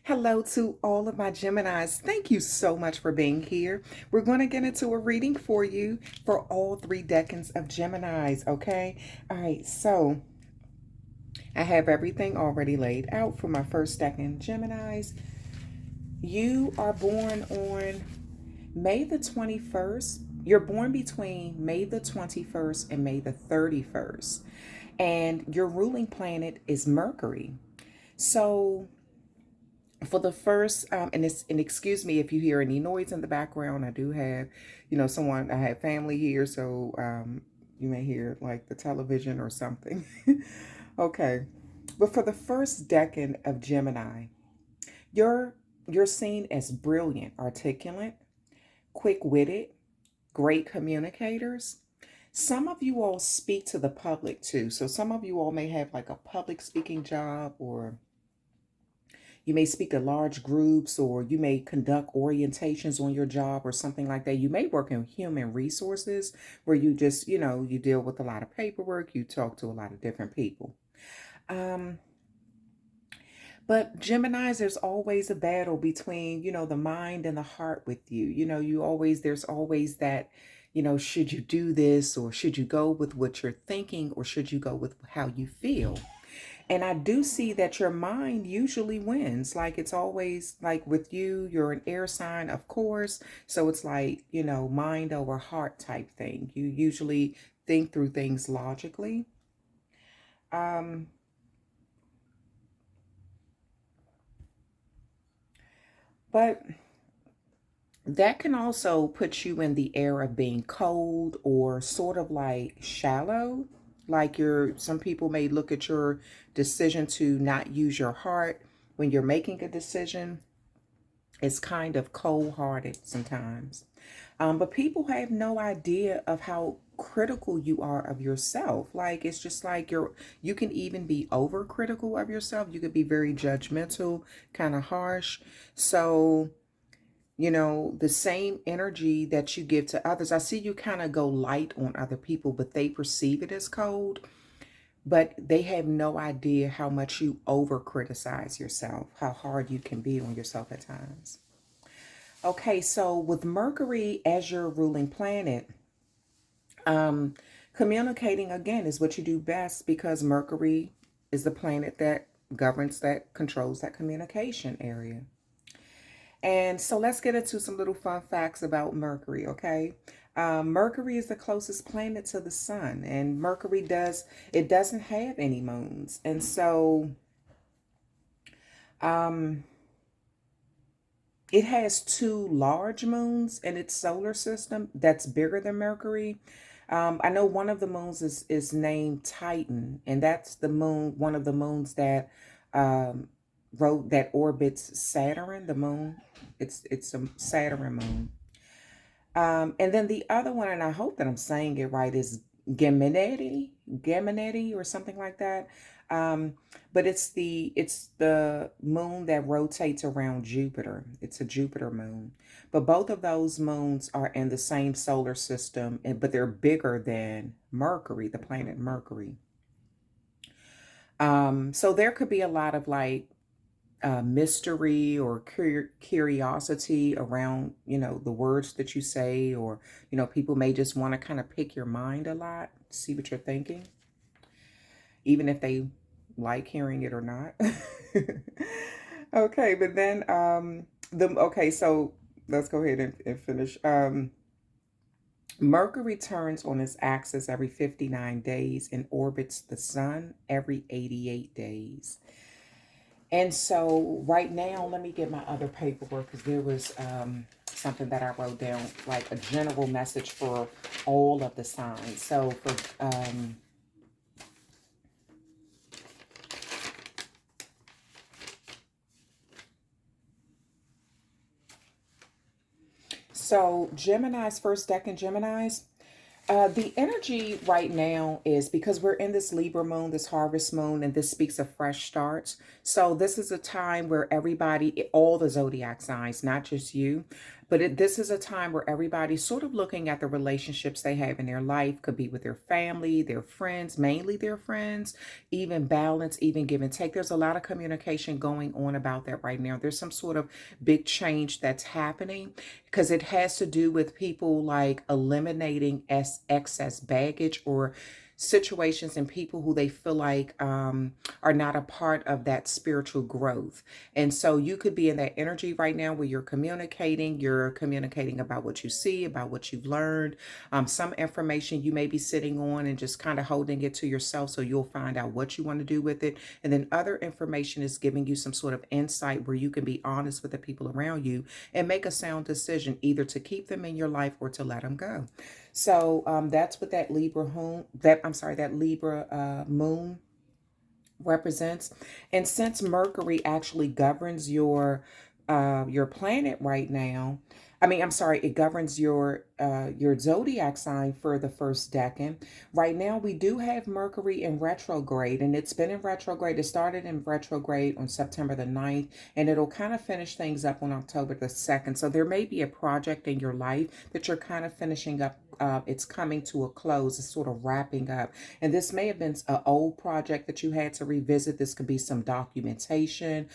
Hello to all of my Geminis. Thank you so much for being here. We're going to get into a reading for you for all three decans of Geminis, okay? All right, so I have everything already laid out for my first decan Geminis. You are born on May the 21st. You're born between May the 21st and May the 31st. And your ruling planet is Mercury. So for the first and excuse me if you hear any noise in the background. I do have someone, I have family here, so you may hear like the television or something. Okay, but for the first decan of Gemini, you're seen as brilliant, articulate, quick-witted, great communicators. Some of you all speak to the public too, so some of you all may have like a public speaking job, or you may speak to large groups, or you may conduct orientations on your job or something like that. You may work in human resources where you just, you deal with a lot of paperwork, you talk to a lot of different people. But Geminis, there's always a battle between, the mind and the heart with you. There's always that, should you do this, or should you go with what you're thinking, or should you go with how you feel? And I do see that your mind usually wins. Like, it's always like with you, you're an air sign, of course. So it's like, mind over heart type thing. You usually think through things logically. But that can also put you in the air of being cold or sort of like shallow. Like some people may look at your decision to not use your heart when you're making a decision. It's kind of cold-hearted sometimes. But people have no idea of how critical you are of yourself. Like, it's just like you can even be overcritical of yourself. You could be very judgmental, kind of harsh. So, the same energy that you give to others. I see you kind of go light on other people, but they perceive it as cold. But they have no idea how much you over criticize yourself, how hard you can be on yourself at times. Okay, so with Mercury as your ruling planet, communicating again is what you do best, because Mercury is the planet that governs, that controls that communication area. And so let's get into some little fun facts about Mercury, okay? Mercury is the closest planet to the sun, and Mercury doesn't have any moons. And so it has two large moons in its solar system that's bigger than Mercury. I know one of the moons is named Titan, and that's the moon, one of the moons that that orbits Saturn, the moon. It's a Saturn moon. And then the other one, and I hope that I'm saying it right, is Gemini or something like that. But it's the moon that rotates around Jupiter. It's a Jupiter moon. But both of those moons are in the same solar system, but they're bigger than Mercury, the planet Mercury. So there could be a lot of like mystery or curiosity around, the words that you say, or, people may just want to kind of pick your mind a lot, see what you're thinking, even if they like hearing it or not. Okay, but then, okay, so let's go ahead and finish. Mercury turns on its axis every 59 days and orbits the sun every 88 days. And so right now, let me get my other paperwork, because there was something that I wrote down, like a general message for all of the signs. So so Gemini's first decan Geminis. The energy right now is, because we're in this Libra moon, this harvest moon, and this speaks of fresh starts. So this is a time where everybody, all the zodiac signs, not just you, But this is a time where everybody's sort of looking at the relationships they have in their life. Could be with their family, their friends, mainly their friends, even balance, even give and take. There's a lot of communication going on about that right now. There's some sort of big change that's happening because it has to do with people like eliminating excess baggage or situations and people who they feel like are not a part of that spiritual growth. And so you could be in that energy right now where you're communicating about what you see, about what you've learned, some information you may be sitting on and just kind of holding it to yourself so you'll find out what you want to do with it. And then other information is giving you some sort of insight where you can be honest with the people around you and make a sound decision either to keep them in your life or to let them go. So that's what that Libra moon represents. And since Mercury actually governs your planet right now, it governs your zodiac sign for the first decan. Right now, we do have Mercury in retrograde, and it's been in retrograde. It started in retrograde on September the 9th, and it'll kind of finish things up on October the 2nd. So there may be a project in your life that you're kind of finishing up. It's coming to a close. It's sort of wrapping up. And this may have been an old project that you had to revisit. This could be some documentation.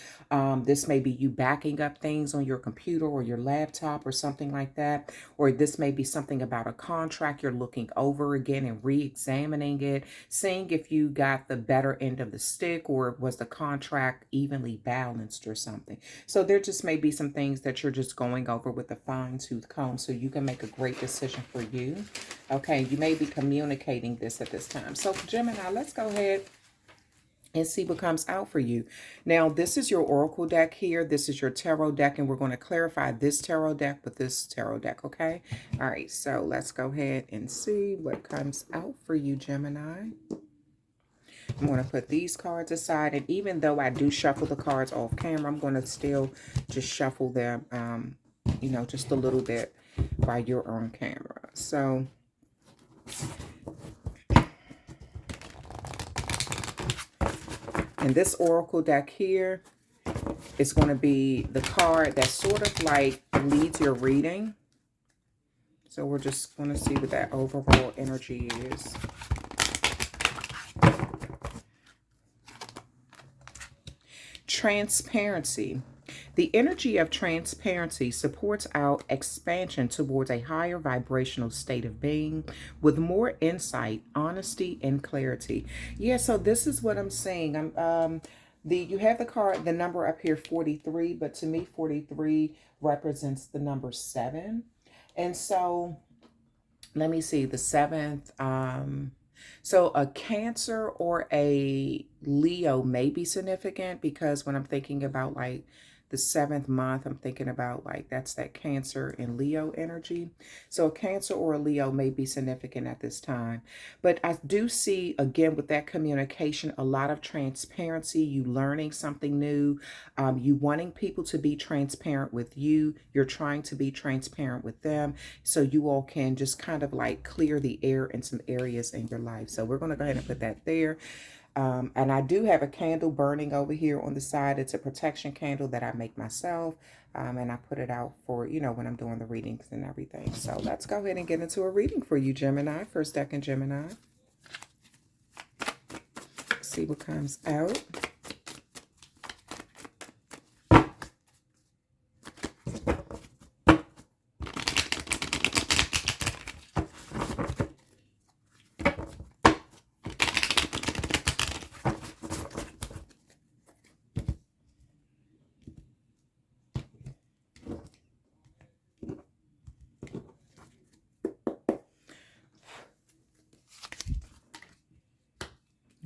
This may be you backing up things on your computer or your laptop or something like that. Or this may be something about a contract you're looking over again and re-examining it, seeing if you got the better end of the stick or was the contract evenly balanced or something. So there just may be some things that you're just going over with a fine-tooth comb so you can make a great decision for you. Okay, you may be communicating this at this time. So Gemini, let's go ahead and see what comes out for you. Now, this is your oracle deck here. This is your tarot deck, and we're going to clarify this tarot deck with this tarot deck, okay? All right, so let's go ahead and see what comes out for you, Gemini. I'm going to put these cards aside, and even though I do shuffle the cards off camera, I'm going to still just shuffle them, just a little bit while you're on camera. So and this oracle deck here is going to be the card that sort of like leads your reading. So we're just going to see what that overall energy is. Transparency. The energy of transparency supports our expansion towards a higher vibrational state of being with more insight, honesty, and clarity. Yeah, so this is what I'm saying. You have the card, the number up here, 43, but to me, 43 represents the number 7. And so, let me see, the 7th, so a Cancer or a Leo may be significant because when I'm thinking about like the 7th month, I'm thinking about like that's that Cancer and Leo energy. So a Cancer or a Leo may be significant at this time. But I do see, again, with that communication, a lot of transparency, you learning something new, you wanting people to be transparent with you. You're trying to be transparent with them so you all can just kind of like clear the air in some areas in your life. So we're going to go ahead and put that there. And I do have a candle burning over here on the side. It's a protection candle that I make myself. And I put it out for, when I'm doing the readings and everything. So let's go ahead and get into a reading for you, Gemini. First deck in Gemini. See what comes out.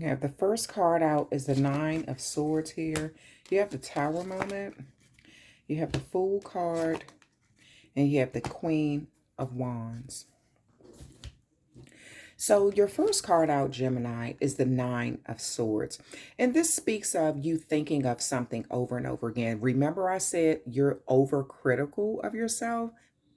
Now, the first card out is the 9 of Swords here. You have the Tower moment. You have the Fool card. And you have the Queen of Wands. So your first card out, Gemini, is the 9 of Swords. And this speaks of you thinking of something over and over again. Remember I said you're overcritical of yourself?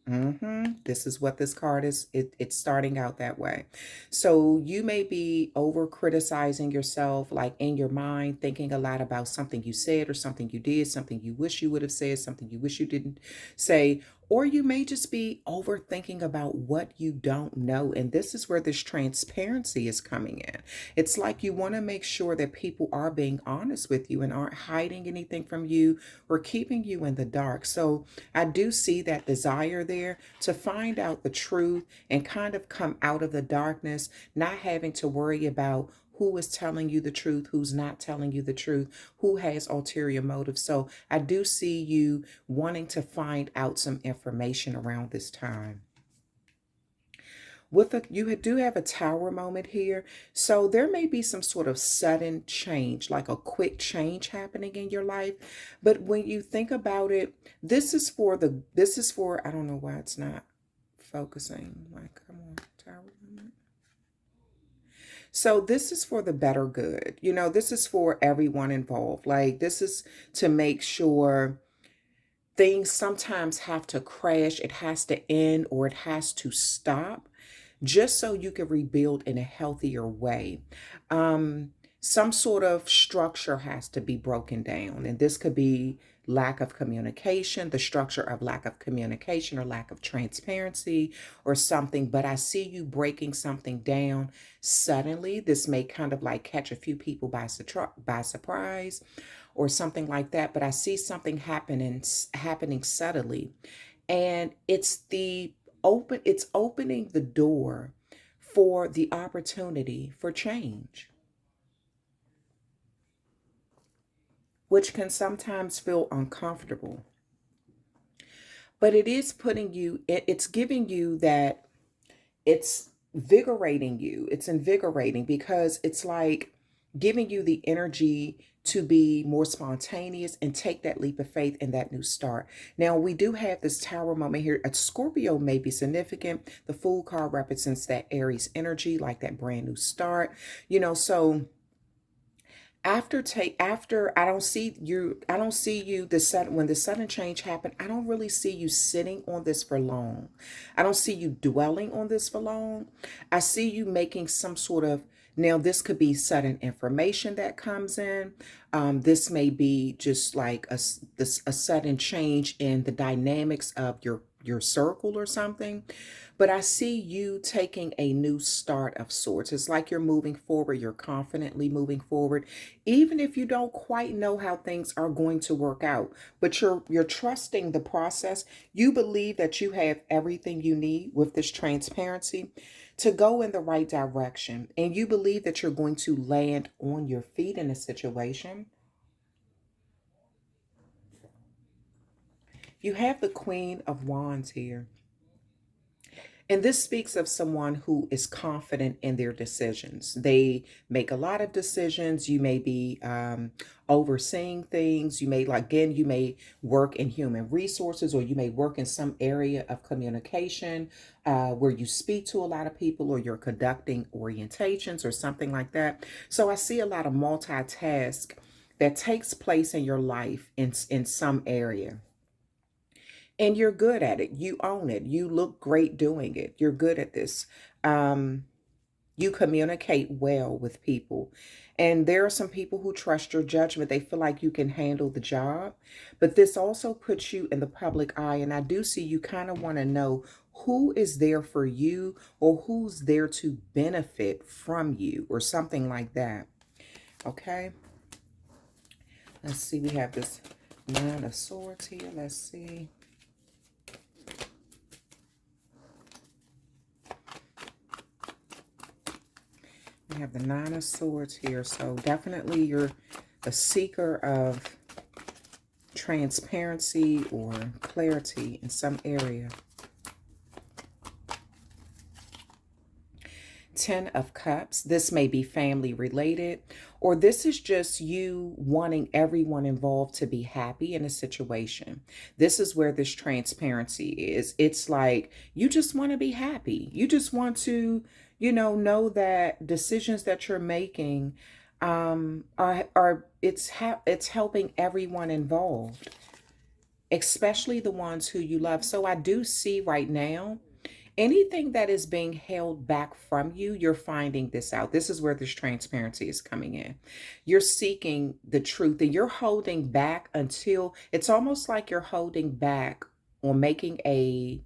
This is what this card is. It's starting out that way. So you may be over criticizing yourself, like in your mind, thinking a lot about something you said or something you did, something you wish you would have said, something you wish you didn't say. Or you may just be overthinking about what you don't know. And this is where this transparency is coming in. It's like you want to make sure that people are being honest with you and aren't hiding anything from you or keeping you in the dark. So I do see that desire there to find out the truth and kind of come out of the darkness, not having to worry about who is telling you the truth, who's not telling you the truth, who has ulterior motives. So I do see you wanting to find out some information around this time. You do have a tower moment here. So there may be some sort of sudden change, like a quick change happening in your life. But when you think about it, I don't know why it's not focusing. Like, come on, tower moment. So this is for the better good. This is for everyone involved. Like, this is to make sure things sometimes have to crash, it has to end, or it has to stop just so you can rebuild in a healthier way. Some sort of structure has to be broken down, and this could be lack of communication, the structure of lack of communication or lack of transparency or something. But I see you breaking something down suddenly. This may kind of like catch a few people by surprise or something like that. But I see something happening subtly, and it's opening the door for the opportunity for change, which can sometimes feel uncomfortable. But it is it's giving you that, it's it's invigorating because it's like giving you the energy to be more spontaneous and take that leap of faith and that new start. Now, we do have this tower moment here. A Scorpio may be significant. The Fool card represents that Aries energy, like that brand new start. So after I don't see you the sudden when the sudden change happened. I don't really see you sitting on this for long. I don't see you dwelling on this for long. I see you making some sort of, now this could be sudden information that comes in. This may be just like a sudden change in the dynamics of your circle or something. But I see you taking a new start of sorts. It's like you're moving forward. You're confidently moving forward, even if you don't quite know how things are going to work out. But you're trusting the process. You believe that you have everything you need with this transparency to go in the right direction. And you believe that you're going to land on your feet in a situation. You have the Queen of Wands here. And this speaks of someone who is confident in their decisions. They make a lot of decisions. You may be overseeing things. You may work in human resources, or you may work in some area of communication where you speak to a lot of people, or you're conducting orientations or something like that. So I see a lot of multitask that takes place in your life in some area. And you're good at it. You own it. You look great doing it. You're good at this. You communicate well with people. And there are some people who trust your judgment. They feel like you can handle the job. But this also puts you in the public eye. And I do see you kind of want to know who is there for you, or who's there to benefit from you, or something like that. Okay. Let's see. We have this Nine of Swords here. Let's see. We have the Nine of Swords here. So definitely you're a seeker of transparency or clarity in some area. Ten of Cups. This may be family related, or this is just you wanting everyone involved to be happy in a situation. This is where this transparency is. It's like you just want to be happy. You just want to, know that decisions that you're making it's helping everyone involved. especially the ones who you love. So I do see right now, anything that is being held back from you, you're finding this out. This is where this transparency is coming in. You're seeking the truth and you're holding back until it's almost like you're holding back on making a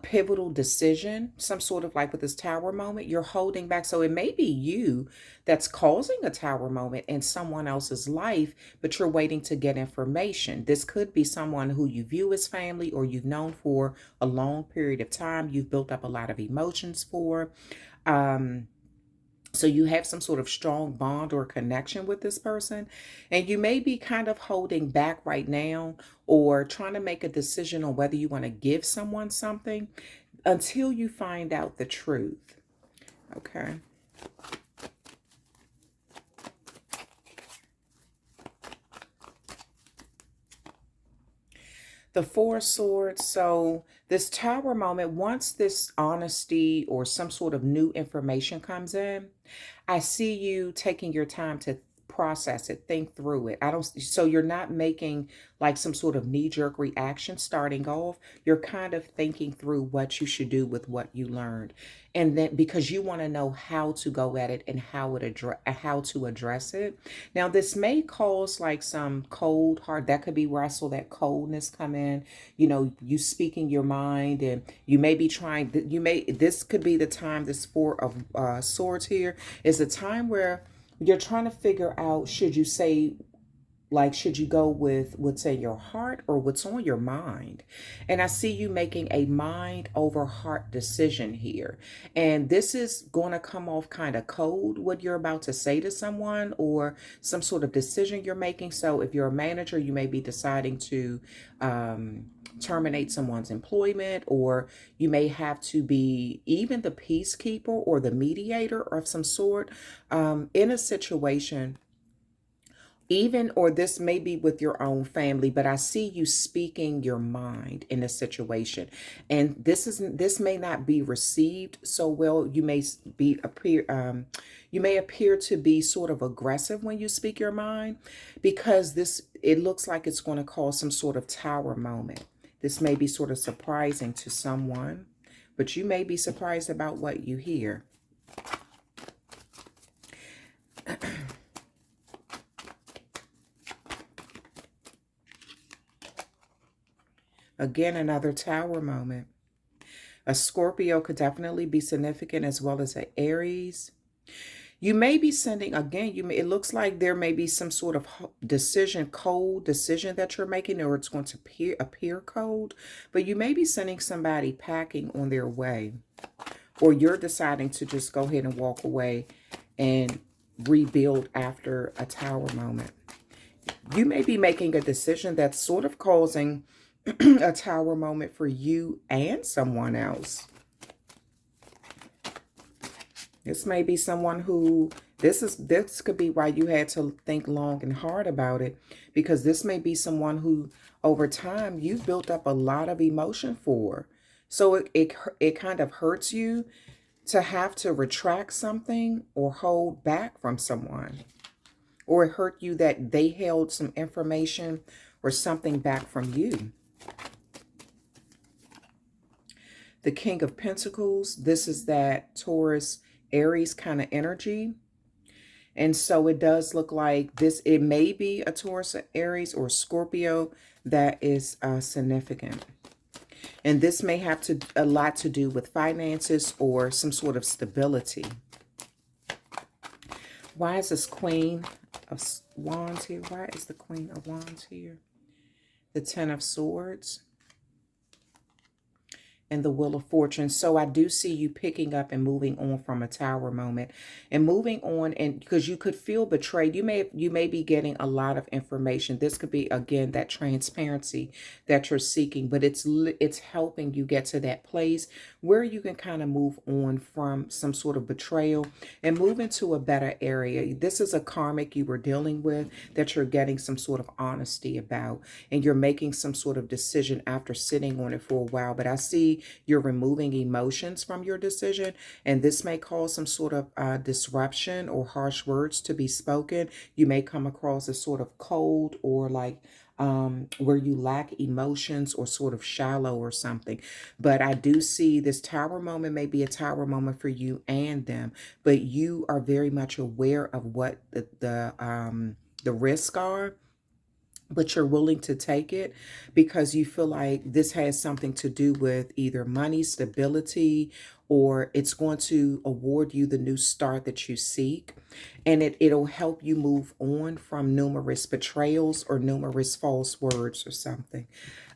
pivotal decision, some sort of like with this tower moment, you're holding back. So it may be you that's causing a tower moment in someone else's life, but you're waiting to get information. This could be someone who you view as family or you've known for a long period of time. You've built up a lot of emotions for. So you have some sort of strong bond or connection with this person, and you may be kind of holding back right now or trying to make a decision on whether you want to give someone something until you find out the truth. Okay. The Four of Swords. So this tower moment, once this honesty or some sort of new information comes in, I see you taking your time to process it, think through it. So you're not making like some sort of knee-jerk reaction starting off. You're kind of thinking through what you should do with what you learned. And then because you want to know how to go at it and how to address it. Now, this may cause like some cold heart. That could be where I saw that coldness come in. You know, you speaking your mind, and you may be trying, this could be the time, this Four of Swords here is a time where you're trying to figure out, should you go with what's in your heart or what's on your mind? And I see you making a mind over heart decision here. And this is going to come off kind of cold, what you're about to say to someone or some sort of decision you're making. So if you're a manager, you may be deciding to terminate someone's employment, or you may have to be even the peacekeeper or the mediator of some sort in a situation, even, or this may be with your own family, but I see you speaking your mind in a situation, and this may not be received so well. You may appear to be sort of aggressive when you speak your mind, because it looks like it's going to cause some sort of tower moment. This may be sort of surprising to someone, but you may be surprised about what you hear. Again, another tower moment. A Scorpio could definitely be significant, as well as an Aries. You may be sending, again, it looks like there may be some sort of cold decision that you're making, or it's going to appear cold, but you may be sending somebody packing on their way, or you're deciding to just go ahead and walk away and rebuild after a tower moment. You may be making a decision that's sort of causing a tower moment for you and someone else. This may be someone who, this could be why you had to think long and hard about it, because this may be someone who over time you've built up a lot of emotion for. So it kind of hurts you to have to retract something or hold back from someone, or it hurt you that they held some information or something back from you. The King of Pentacles, this is that Taurus, Aries kind of energy. And so it does look like this, it may be a Taurus, Aries, or Scorpio that is significant. And this may have a lot to do with finances or some sort of stability. Why is this Queen of Wands here? Why is the Queen of Wands here? The Ten of Swords. And the Wheel of Fortune. So I do see you picking up and moving on from a tower moment and moving on, and because you could feel betrayed. You may be getting a lot of information. This could be, again, that transparency that you're seeking, but it's helping you get to that place where you can kind of move on from some sort of betrayal and move into a better area. This is a karmic you were dealing with that you're getting some sort of honesty about, and you're making some sort of decision after sitting on it for a while. But I see you're removing emotions from your decision, and this may cause some sort of disruption or harsh words to be spoken. You may come across as sort of cold or like where you lack emotions or sort of shallow or something. But I do see this tower moment may be a tower moment for you and them, but you are very much aware of what the risks are, but you're willing to take it because you feel like this has something to do with either money, stability, or it's going to award you the new start that you seek. And it'll help you move on from numerous betrayals or numerous false words or something.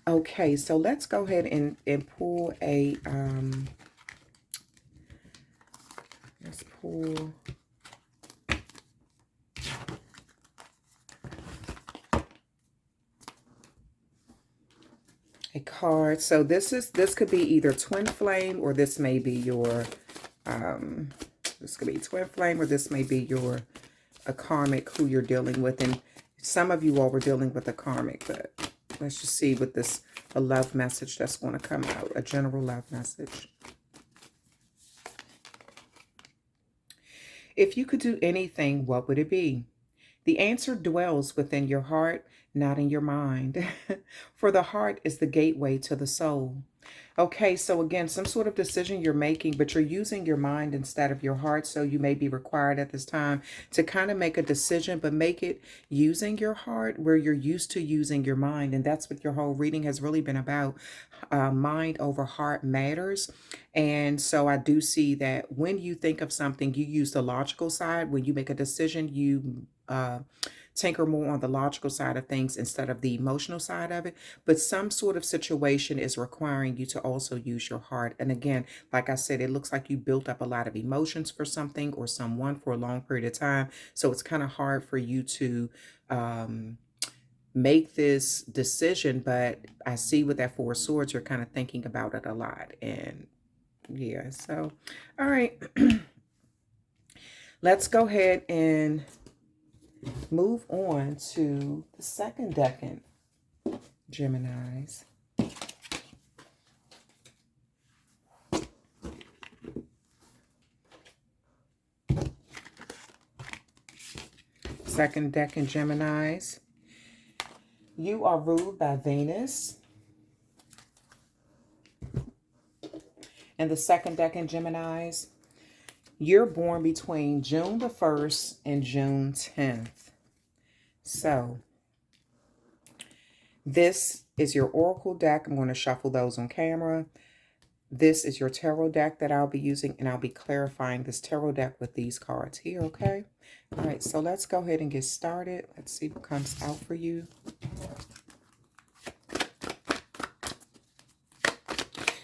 Okay, so let's go ahead and pull a, let's pull a card. So this could be either twin flame, or this may be your this could be twin flame, or this may be your a karmic who you're dealing with. And some of you all were dealing with a karmic, but let's just see with this a love message that's going to come out, a general love message. If you could do anything, what would it be? The answer dwells within your heart, not in your mind. For the heart is the gateway to the soul. Okay, so again, some sort of decision you're making, but you're using your mind instead of your heart. So you may be required at this time to kind of make a decision, but make it using your heart where you're used to using your mind. And that's what your whole reading has really been about. Mind over heart matters. And so I do see that when you think of something, you use the logical side. When you make a decision, you tinker more on the logical side of things instead of the emotional side of it. But some sort of situation is requiring you to also use your heart. And again, like I said, it looks like you built up a lot of emotions for something or someone for a long period of time. So it's kind of hard for you to make this decision. But I see with that Four of Swords, you're kind of thinking about it a lot. And yeah, so all right. Let's go ahead and move on to the second decan, Geminis. Second decan, Geminis. You are ruled by Venus. And the second decan, Geminis, you're born between June the 1st and June 10th. So this is your oracle deck. I'm going to shuffle those on camera. This is your tarot deck that I'll be using, and I'll be clarifying this tarot deck with these cards here, okay? All right, so let's go ahead and get started. Let's see what comes out for you.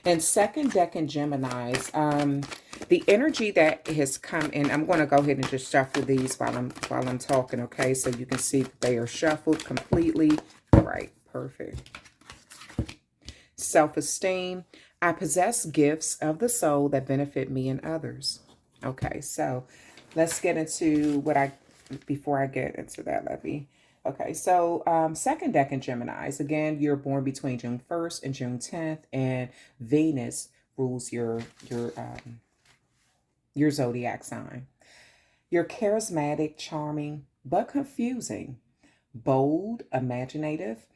And second decan, Geminis, the energy that has come in, I'm going to go ahead and just shuffle these while I'm talking, okay? So you can see that they are shuffled completely. All right, perfect. Self-esteem. I possess gifts of the soul that benefit me and others. Okay, so let's get into before I get into that, let me. Okay, so second decan, Geminis. Again, you're born between June 1st and June 10th, and Venus rules your zodiac sign. You're charismatic, charming, but confusing, bold, imaginative,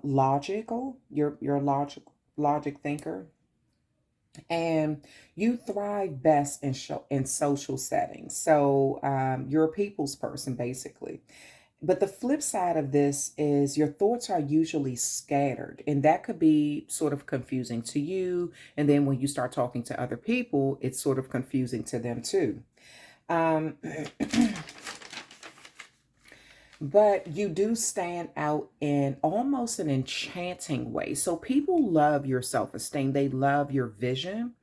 logical. You're a logic thinker, and you thrive best in social settings. So you're a people's person, basically. But the flip side of this is your thoughts are usually scattered, and that could be sort of confusing to you. And then when you start talking to other people, it's sort of confusing to them too. But you do stand out in almost an enchanting way. So people love your self-esteem. They love your vision,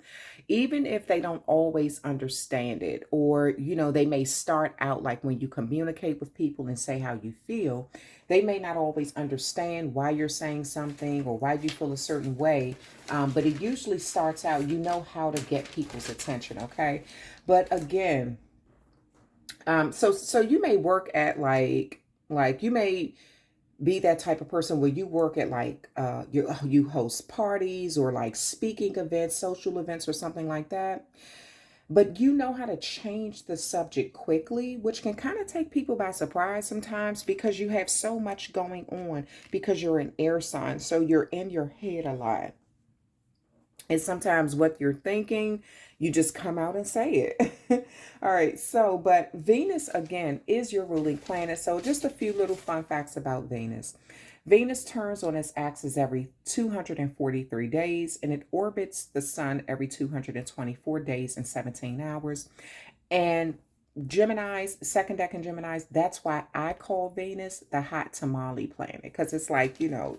even if they don't always understand it. Or, you know, they may start out like when you communicate with people and say how you feel, they may not always understand why you're saying something or why you feel a certain way. But it usually starts out, you know how to get people's attention, okay? But again, so you may work at like you may be that type of person where you work at like you host parties or like speaking events, social events or something like that. but you know how to change the subject quickly, which can kind of take people by surprise sometimes because you have so much going on because you're an air sign. So you're in your head a lot. And sometimes what you're thinking, you just come out and say it. All right. So, but Venus, again, is your ruling planet. So just a few little fun facts about Venus. Venus turns on its axis every 243 days, and it orbits the sun every 224 days and 17 hours. And Geminis, second decan Geminis, that's why I call Venus the hot tamale planet, because it's like, you know,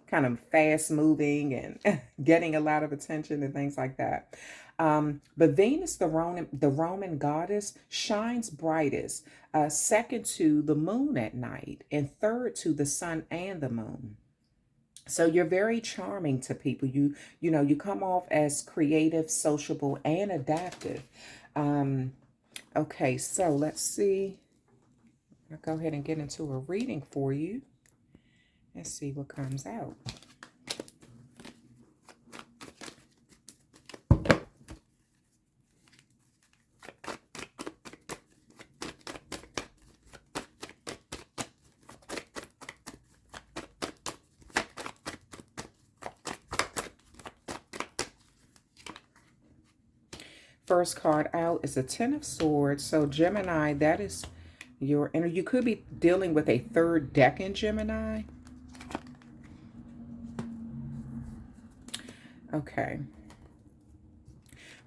kind of fast moving and getting a lot of attention and things like that. But Venus, the Roman goddess, shines brightest, second to the moon at night, and third to the sun and the moon. So you're very charming to people. You know, you come off as creative, sociable, and adaptive. Okay, so let's see. I'll go ahead and get into a reading for you. Let's see what comes out. First card out is a Ten of Swords. So Gemini, that is your inner. You could be dealing with a third decan Gemini. Okay.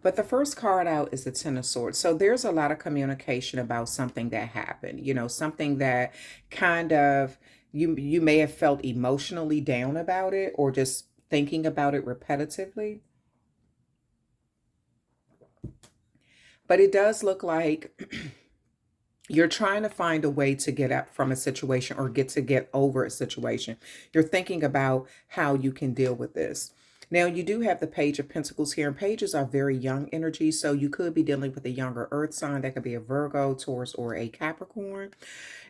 But the first card out is the Ten of Swords. So there's a lot of communication about something that happened. You know, something that kind of you may have felt emotionally down about it, or just thinking about it repetitively. But it does look like you're trying to find a way to get up from a situation or get over a situation. You're thinking about how you can deal with this. Now, you do have the Page of Pentacles here, and pages are very young energy, so you could be dealing with a younger earth sign. That could be a Virgo, Taurus, or a Capricorn.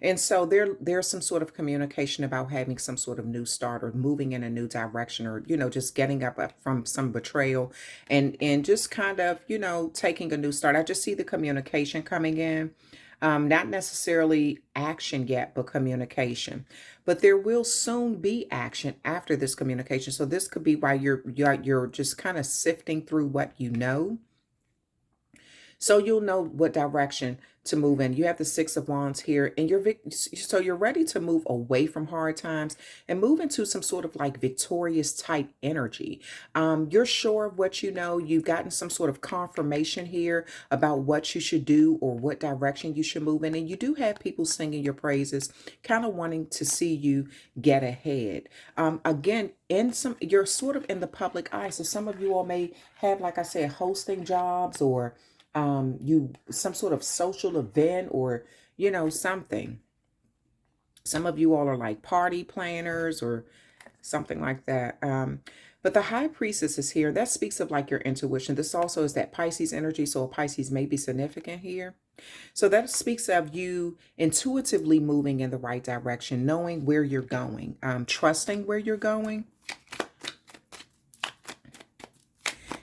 And so there's some sort of communication about having some sort of new start, or moving in a new direction, or, you know, just getting up from some betrayal and just kind of, you know, taking a new start. I just see the communication coming in. Not necessarily action yet, but communication. But there will soon be action after this communication. So this could be why you're just kind of sifting through what you know. So you'll know what direction to move in. You have the Six of Wands here, and you're ready to move away from hard times and move into some sort of like victorious type energy. You're sure of what you know. You've gotten some sort of confirmation here about what you should do or what direction you should move in. And you do have people singing your praises, kind of wanting to see you get ahead. Again, you're sort of in the public eye. So some of you all may have, like I said, hosting jobs, or some sort of social event, or, you know, something. Some of you all are like party planners or something like that. But the High Priestess is here. That speaks of like your intuition. This also is that Pisces energy. So a Pisces may be significant here. So that speaks of you intuitively moving in the right direction, knowing where you're going, trusting where you're going.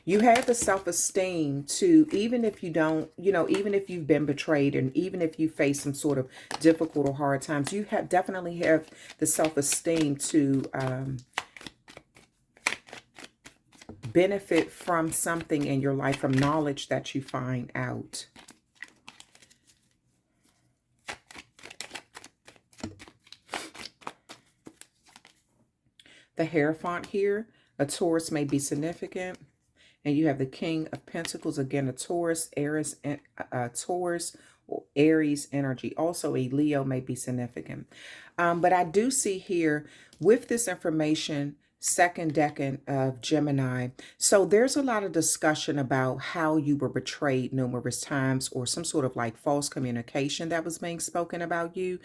You have the self-esteem to, even if you don't, you know, even if you've been betrayed, and even if you face some sort of difficult or hard times, you definitely have the self-esteem to benefit from something in your life, from knowledge that you find out. The Hierophant here, a Taurus may be significant. And you have the King of Pentacles, again, a Taurus, Taurus or Aries energy. Also, a Leo may be significant. But I do see here with this information, second decan of Gemini. So there's a lot of discussion about how you were betrayed numerous times, or some sort of like false communication that was being spoken about you.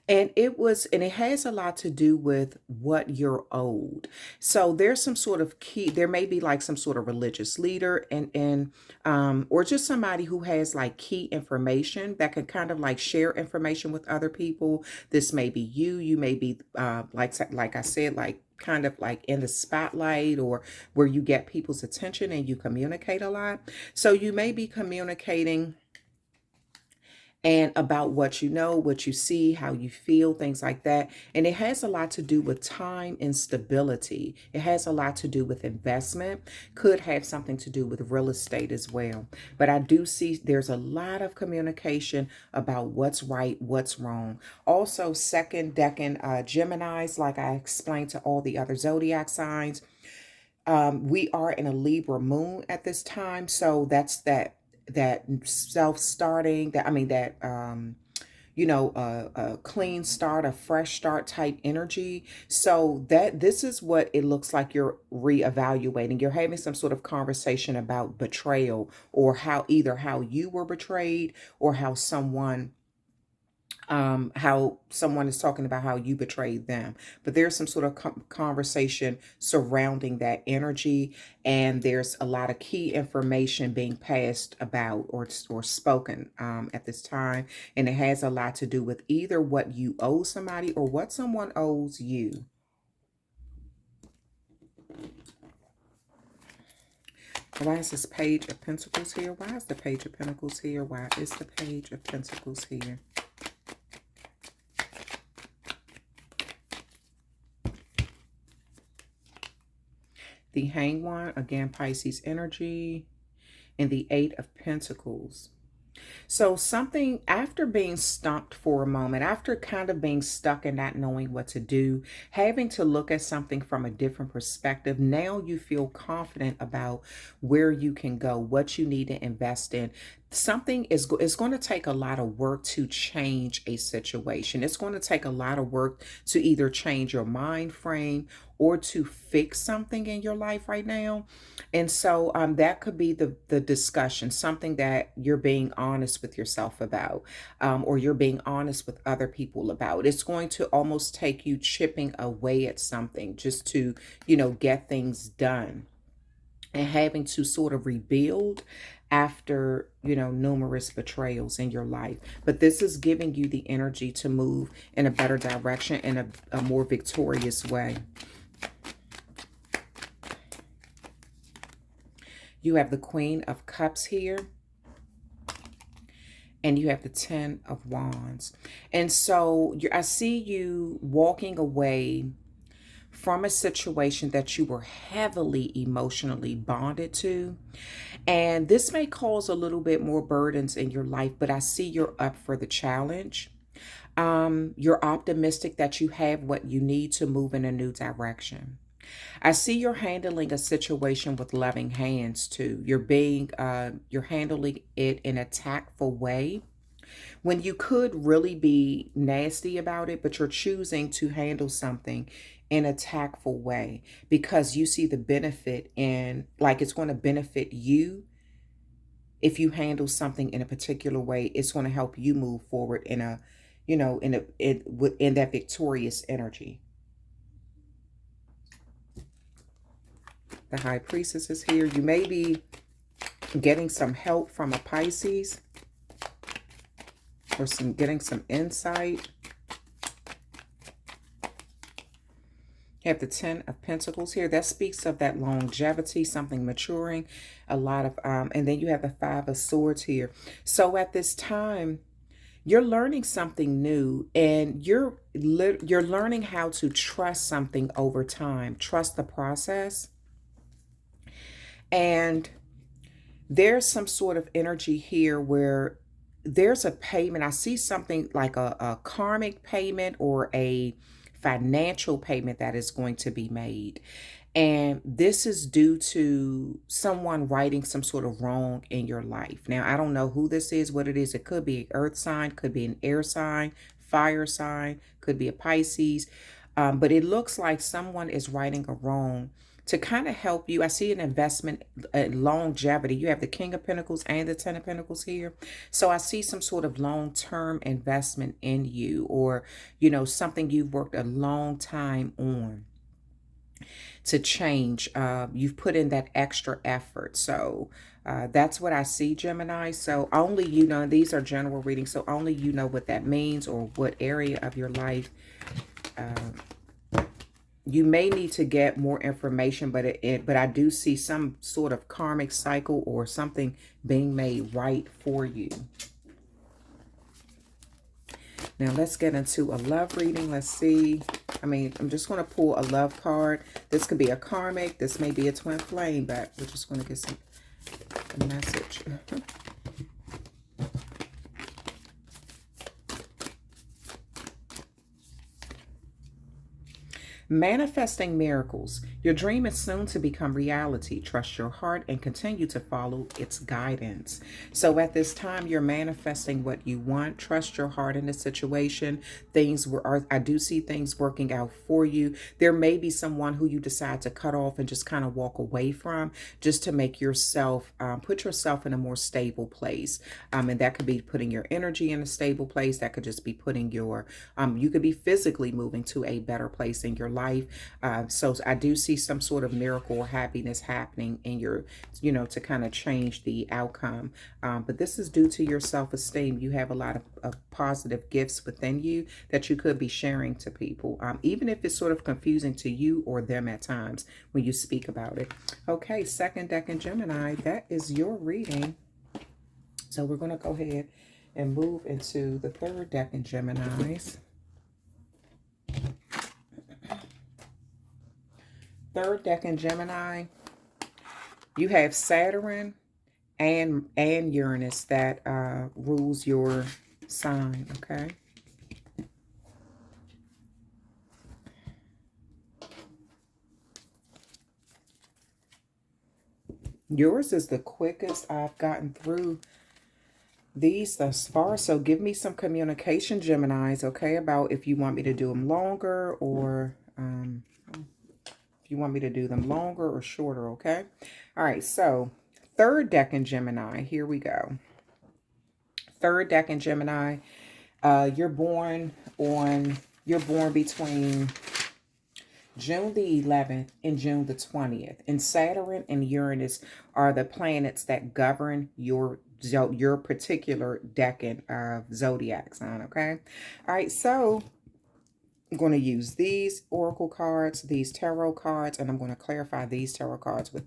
And it has a lot to do with what you're owed. So there's some sort of there may be like some sort of religious leader or just somebody who has like key information that can kind of like share information with other people. This may be you. You may be like I said, like kind of like in the spotlight, or where you get people's attention and you communicate a lot. So you may be communicating and about what you know, what you see, how you feel, things like that. And it has a lot to do with time and stability. It has a lot to do with investment, could have something to do with real estate as well. But I do see there's a lot of communication about what's right, what's wrong. Also, second decan Geminis, like I explained to all the other zodiac signs, we are in a Libra moon at this time. So that's that self-starting, that I mean that you know, a clean start, a fresh start type energy. So that this is what it looks like you're reevaluating. You're having some sort of conversation about betrayal, or how either how you were betrayed, or how someone is talking about how you betrayed them. But there's some sort of conversation surrounding that energy, and there's a lot of key information being passed about or spoken at this time, and it has a lot to do with either what you owe somebody or what someone owes you. Why is this Page of Pentacles here? Why is the Page of Pentacles here? Why is the Page of Pentacles here? The Hanged One, again, Pisces energy, and the Eight of Pentacles. So something, after being stumped for a moment, after kind of being stuck and not knowing what to do, having to look at something from a different perspective, now you feel confident about where you can go, what you need to invest in. Something is going to take a lot of work to change a situation. It's going to take a lot of work to either change your mind frame or to fix something in your life right now. And so that could be the discussion, something that you're being honest with yourself about, or you're being honest with other people about. It's going to almost take you chipping away at something just to, you know, get things done, and having to sort of rebuild after, you know, numerous betrayals in your life. But this is giving you the energy to move in a better direction, in a more victorious way. You have the Queen of Cups here, and you have the Ten of Wands. And so I see you walking away from a situation that you were heavily emotionally bonded to. And this may cause a little bit more burdens in your life, but I see you're up for the challenge. You're optimistic that you have what you need to move in a new direction. I see you're handling a situation with loving hands too. You're handling it in a tactful way, when you could really be nasty about it, but you're choosing to handle something in a tactful way because you see the benefit in, like, it's going to benefit you. If you handle something in a particular way, it's going to help you move forward in a, you know, in that victorious energy. The High Priestess is here. You may be getting some help from a Pisces, or getting some insight. You have the Ten of Pentacles here. That speaks of that longevity, something maturing, a lot of, and then you have the Five of Swords here. So at this time, you're learning something new, and you're learning how to trust something over time, trust the process. And there's some sort of energy here where there's a payment. I see something like a karmic payment or a financial payment that is going to be made. And this is due to someone righting some sort of wrong in your life. Now, I don't know who this is, what it is. It could be an earth sign, could be an air sign, fire sign, could be a Pisces. But it looks like someone is righting a wrong to kind of help you. I see an investment, longevity. You have the King of Pentacles and the Ten of Pentacles here. So I see some sort of long-term investment in you, or, you know, something you've worked a long time on to change. You've put in that extra effort. So that's what I see, Gemini. So only you know, these are general readings, so only you know what that means, or what area of your life you may need to get more information, but but I do see some sort of karmic cycle or something being made right for you. Now let's get into a love reading. Let's see. I'm just going to pull a love card. This could be a karmic. This may be a twin flame, but we're just going to get a message. Manifesting miracles. Your dream is soon to become reality. Trust your heart and continue to follow its guidance. So at this time, you're manifesting what you want. Trust your heart in the situation. I do see things working out for you. There may be someone who you decide to cut off and just kind of walk away from, just to make yourself, put yourself in a more stable place. And that could be putting your energy in a stable place. That could just be putting your, you could be physically moving to a better place in your life. So I do see some sort of miracle or happiness happening in your, to kind of change the outcome. But this is due to your self-esteem. You have a lot of positive gifts within you that you could be sharing to people, even if it's sort of confusing to you or them at times when you speak about it. Okay, second decan Gemini, that is your reading. So we're going to go ahead and move into the third decan Geminis. Third decan Gemini, you have Saturn and Uranus that rules your sign, okay? Yours is the quickest I've gotten through these thus far. So give me some communication, Geminis, okay, about if you want me to do them longer or if you want me to do them longer or shorter, okay? All right, so third decan Gemini, here we go. Third decan Gemini, you're born between June the 11th and June the 20th. And Saturn and Uranus are the planets that govern your particular decan of zodiac sign, okay? All right, so I'm going to use these oracle cards, these tarot cards, and I'm going to clarify these tarot cards with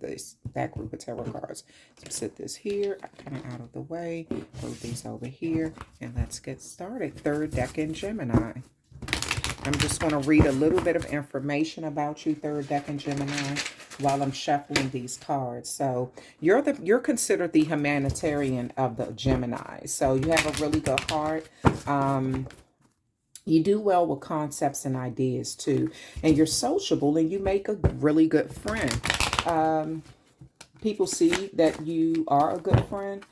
that group of tarot cards. So sit this here, kind of out of the way, move these over here, and let's get started. Third decan Gemini. I'm just going to read a little bit of information about you, third decan Gemini, while I'm shuffling these cards. So you're considered the humanitarian of the Gemini. So you have a really good heart. You do well with concepts and ideas too. And you're sociable and you make a really good friend. People see that you are a good friend.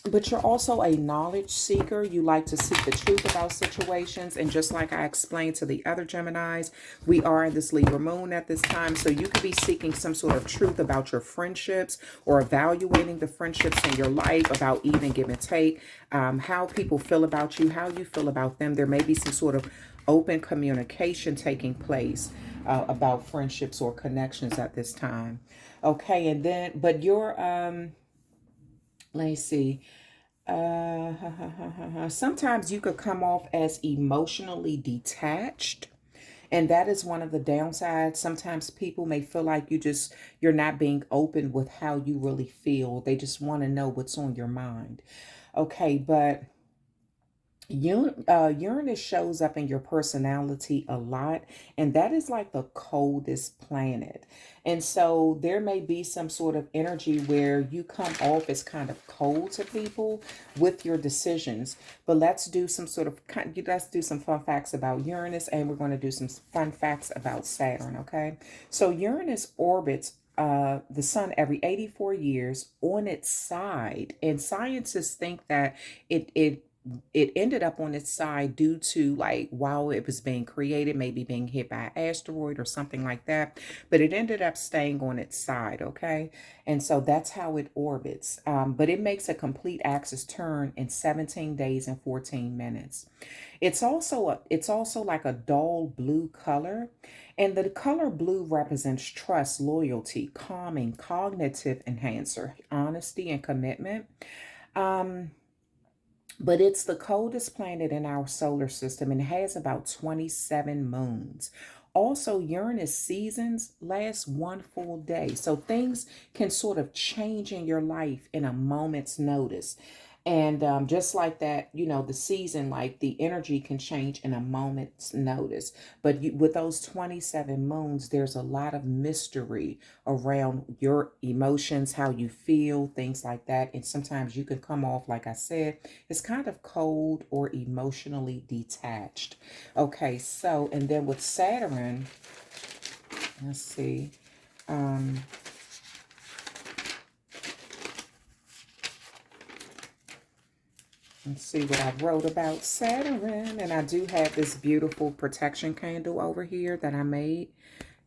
But you're also a knowledge seeker. You like to seek the truth about situations. And just like I explained to the other Geminis, we are in this Libra Moon at this time. So you could be seeking some sort of truth about your friendships or evaluating the friendships in your life, about even give and take, how people feel about you, how you feel about them. There may be some sort of open communication taking place about friendships or connections at this time. Okay, and then, but you're... let's see. Sometimes you could come off as emotionally detached. And that is one of the downsides. Sometimes people may feel like you're not being open with how you really feel. They just want to know what's on your mind. Okay, but Uranus shows up in your personality a lot, and that is like the coldest planet. And so there may be some sort of energy where you come off as kind of cold to people with your decisions. But let's do some fun facts about Uranus, and we're going to do some fun facts about Saturn, okay? So Uranus orbits the sun every 84 years on its side, and scientists think that it ended up on its side due to, like, while it was being created, maybe being hit by an asteroid or something like that, but it ended up staying on its side, okay? And so that's how it orbits. But it makes a complete axis turn in 17 days and 14 minutes. It's also like a dull blue color, and the color blue represents trust, loyalty, calming, cognitive enhancer, honesty, and commitment. But it's the coldest planet in our solar system and has about 27 moons. Also, Uranus seasons last one full day. So things can sort of change in your life in a moment's notice. And just like that, you know, the season, like the energy can change in a moment's notice. But with those 27 moons, there's a lot of mystery around your emotions, how you feel, things like that. And sometimes you can come off, like I said, it's kind of cold or emotionally detached. Okay, so, and then with Saturn, let's see. Let's see what I wrote about Saturn. And I do have this beautiful protection candle over here that I made,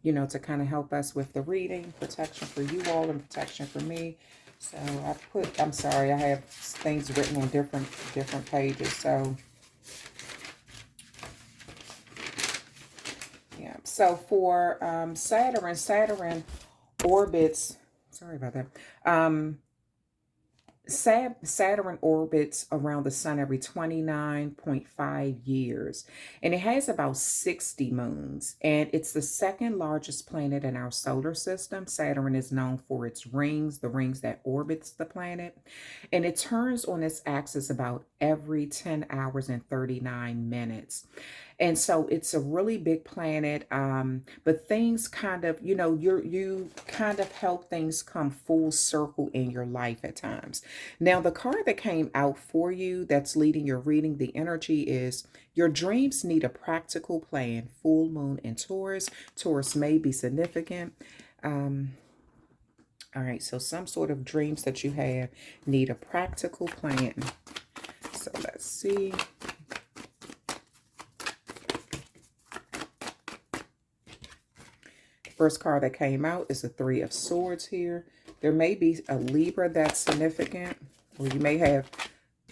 you know, to kind of help us with the reading. Protection for you all and protection for me. So I put, I'm sorry, I have things written on different pages. So, yeah. So for Saturn orbits, sorry about that. Saturn orbits around the sun every 29.5 years, and it has about 60 moons, and it's the second largest planet in our solar system. Saturn is known for its rings, the rings that orbits the planet, and it turns on its axis about every 10 hours and 39 minutes. And so it's a really big planet, but things kind of, you know, you kind of help things come full circle in your life at times. Now, the card that came out for you that's leading your reading, the energy is your dreams need a practical plan. Full moon in Taurus. Taurus may be significant. All right, so some sort of dreams that you have need a practical plan. So let's see. First card that came out is the Three of Swords here. There may be a Libra that's significant, or you may have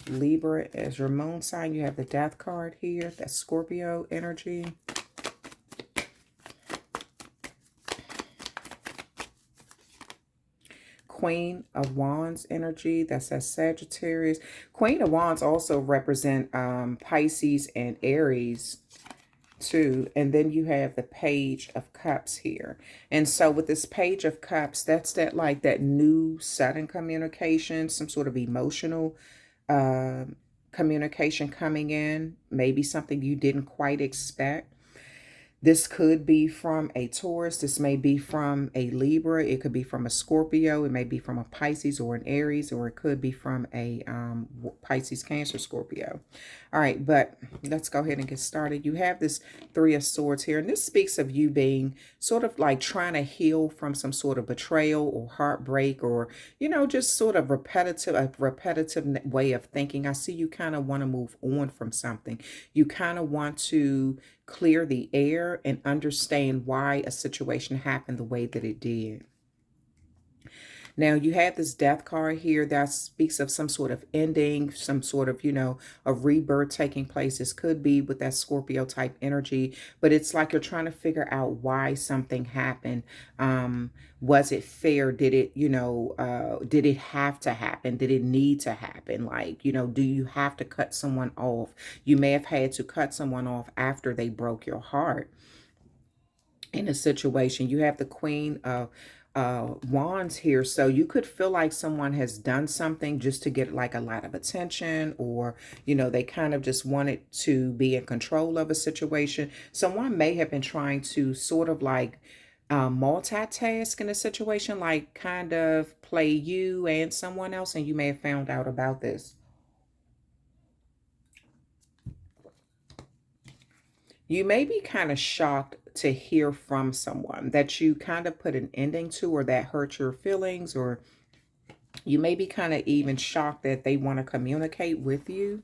Libra as your moon sign. You have the Death card here. That's Scorpio energy. Queen of Wands energy. That's a Sagittarius. Queen of Wands also represent Pisces and Aries too. And then you have the Page of Cups here. And so with this Page of Cups, that's that like that new sudden communication, some sort of emotional communication coming in, maybe something you didn't quite expect. This could be from a Taurus. This may be from a Libra. It could be from a Scorpio. It may be from a Pisces or an Aries, or it could be from a Pisces, Cancer, Scorpio. All right, but let's go ahead and get started. You have this Three of Swords here, and this speaks of you being sort of like trying to heal from some sort of betrayal or heartbreak, or, you know, just sort of a repetitive way of thinking. I see you kind of want to move on from something. You kind of want to clear the air and understand why a situation happened the way that it did. Now, you have this Death card here that speaks of some sort of ending, some sort of, you know, a rebirth taking place. This could be with that Scorpio type energy, but it's like you're trying to figure out why something happened. Was it fair? Did it, you know, did it have to happen? Did it need to happen? Like, you know, do you have to cut someone off? You may have had to cut someone off after they broke your heart in a situation. You have the Queen of Wands here, so you could feel like someone has done something just to get like a lot of attention, or, you know, they kind of just wanted to be in control of a situation. Someone may have been trying to sort of like multitask in a situation, like kind of play you and someone else, and you may have found out about this. You may be kind of shocked to hear from someone that you kind of put an ending to, or that hurt your feelings, or you may be kind of even shocked that they want to communicate with you.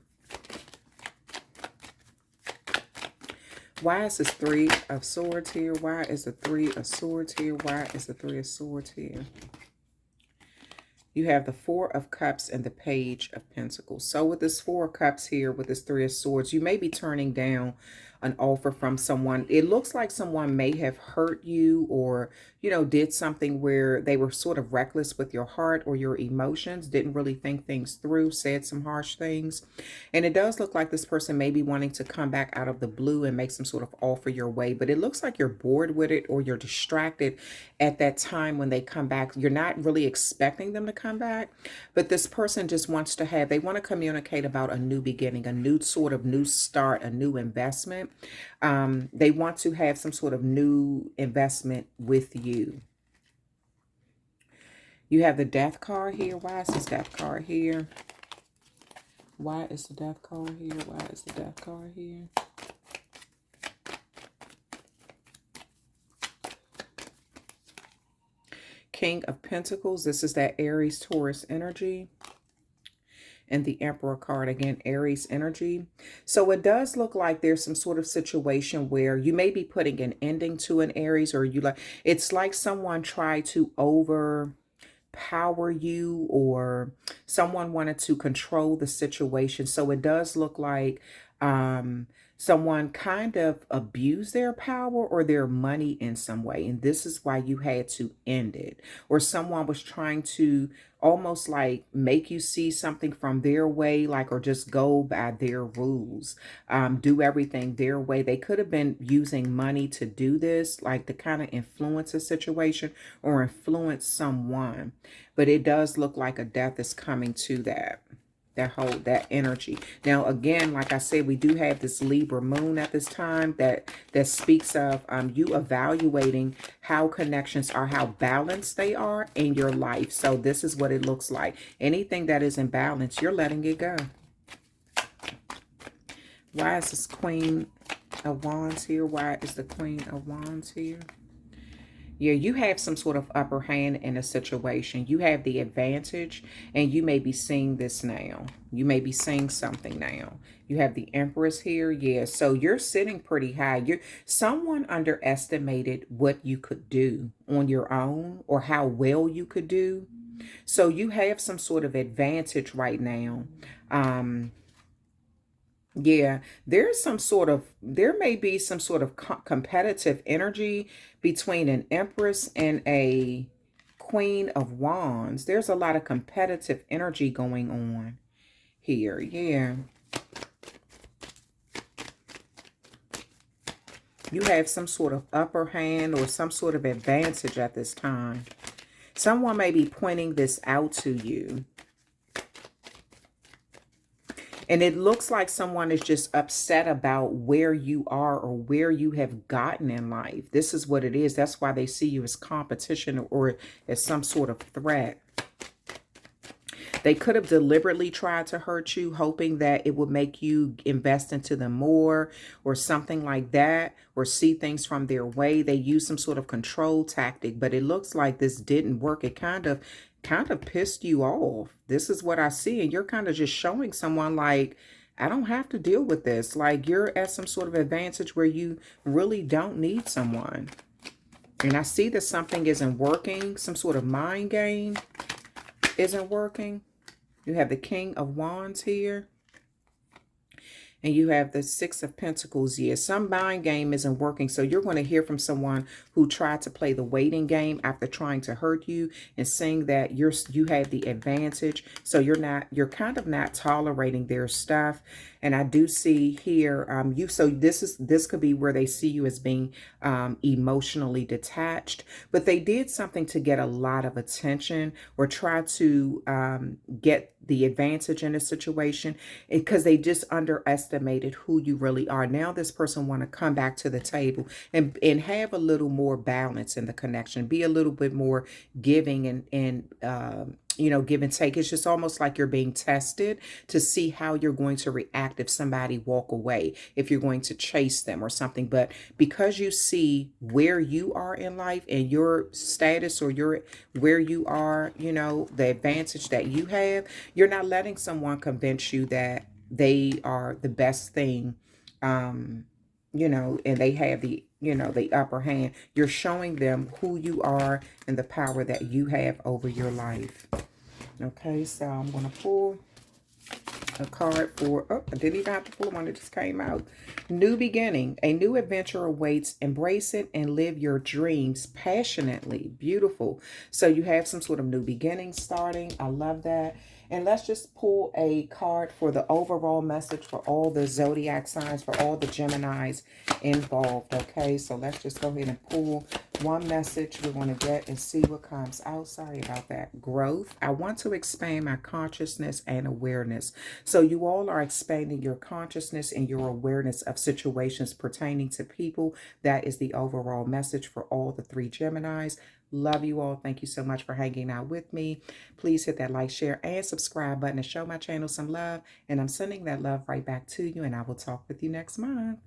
Why is this Three of Swords here? Why is the Three of Swords here? Why is the Three of Swords here? You have the Four of Cups and the Page of Pentacles. So with this Four of Cups here, with this Three of Swords, you may be turning down an offer from someone. It looks like someone may have hurt you, or, you know, did something where they were sort of reckless with your heart or your emotions, didn't really think things through, said some harsh things. And it does look like this person may be wanting to come back out of the blue and make some sort of offer your way, but it looks like you're bored with it, or you're distracted at that time when they come back. You're not really expecting them to come back, but this person just wants to have, they want to communicate about a new beginning, a new sort of new start, a new investment. They want to have some sort of new investment with you. You have the Death card here. Why is this Death card here? Why is the Death card here? Why is the Death card here? King of Pentacles. This is that Aries, Taurus energy. And the Emperor card, again, Aries energy. So it does look like there's some sort of situation where you may be putting an ending to an Aries, or you like, it's like someone tried to overpower you, or someone wanted to control the situation. So it does look like someone kind of abused their power or their money in some way, and this is why you had to end it. Or someone was trying to almost like make you see something from their way, like, or just go by their rules, do everything their way. They could have been using money to do this, like to kind of influence a situation or influence someone. But it does look like a death is coming to that energy. Now, again, like I said, we do have this Libra Moon at this time that speaks of you evaluating how connections are, how balanced they are in your life. So this is what it looks like. Anything that is imbalanced, you're letting it go. Why is this Queen of Wands here? Why is the Queen of Wands here? Yeah, you have some sort of upper hand in a situation. You have the advantage, and you may be seeing this now. You may be seeing something now. You have the Empress here. Yeah, so you're sitting pretty high. Someone underestimated what you could do on your own, or how well you could do. So you have some sort of advantage right now. Yeah, there may be some sort of competitive energy between an Empress and a Queen of Wands. There's a lot of competitive energy going on here. Yeah. You have some sort of upper hand or some sort of advantage at this time. Someone may be pointing this out to you. And it looks like someone is just upset about where you are or where you have gotten in life. This is what it is. That's why they see you as competition or as some sort of threat. They could have deliberately tried to hurt you, hoping that it would make you invest into them more or something like that, or see things from their way. They use some sort of control tactic, but it looks like this didn't work. It kind of pissed you off. This is what I see. And you're kind of just showing someone like, I don't have to deal with this. Like, you're at some sort of advantage where you really don't need someone. And I see that something isn't working. Some sort of mind game isn't working. You have the King of Wands here. And you have the Six of Pentacles. Yes, some mind game isn't working. So you're going to hear from someone who tried to play the waiting game after trying to hurt you and saying that you have the advantage. So you're kind of not tolerating their stuff. And I do see here, so this could be where they see you as being emotionally detached, but they did something to get a lot of attention or try to get the advantage in a situation, because they just underestimated who you really are. Now this person want to come back to the table and have a little more balance in the connection, be a little bit more giving and you know, give and take. It's just almost like you're being tested to see how you're going to react if somebody walk away, if you're going to chase them or something. But because you see where you are in life and your status or where you are, you know, the advantage that you have, you're not letting someone convince you that they are the best thing, you know, and they have the, you know, the upper hand. You're showing them who you are and the power that you have over your life. Okay, so I'm going to pull A card for, oh, I didn't even have to pull one. It just came out. New beginning. A new adventure awaits. Embrace it and live your dreams passionately. Beautiful. So you have some sort of new beginning starting. I love that. And let's just pull a card for the overall message for all the zodiac signs, for all the Geminis involved. Okay, so let's just go ahead and pull one message we want to get and see what comes out. Sorry about that. Growth. I want to expand my consciousness and awareness. So you all are expanding your consciousness and your awareness of situations pertaining to people. That is the overall message for all the three Geminis. Love you all. Thank you so much for hanging out with me. Please hit that like, share, and subscribe button to show my channel some love. And I'm sending that love right back to you. And I will talk with you next month.